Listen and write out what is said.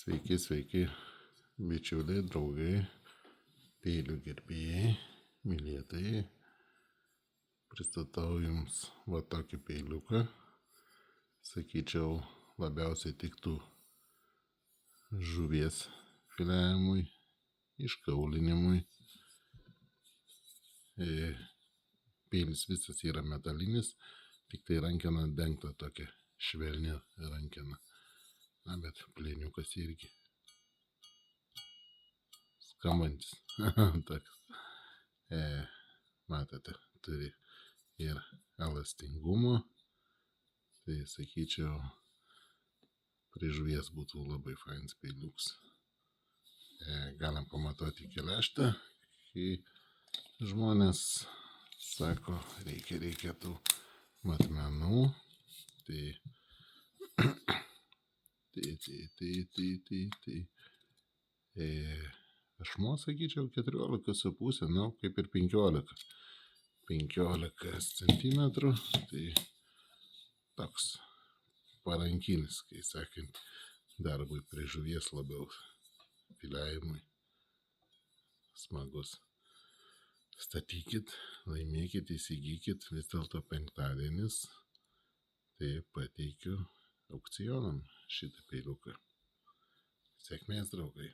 Sveiki, sveiki, bičiuliai, draugai, peilių gerbėjai, mylėtojai. Pristatau jums va tokį peiliuką. Sakyčiau, labiausiai tiktų žuvies filėjimui, iškaulinimui. Peilis visas yra metalinis, tik tai rankena dengta tokia švelni rankena. Na, bet plėniukas irgi skambantis. Toks. Matote, turi ir elastingumo. Tai sakyčiau, prie žuvies būtų labai fainas peiliuks. Galim pamatuoti keleštą, kai žmonės sako, reikia tų matmenų. Ašmuo, sakyčiau, 14,5, nu, kaip ir 15. 15 centimetrų, tai toks parankinis, kai sakant, darbui prie žuvies labiau filėjimui. Smagus. Statykit, laimėkit, įsigykit, vis dėlto penktadienis, tai pateikiu aukcionam šitą peiliuką. Sėkmės, draugai.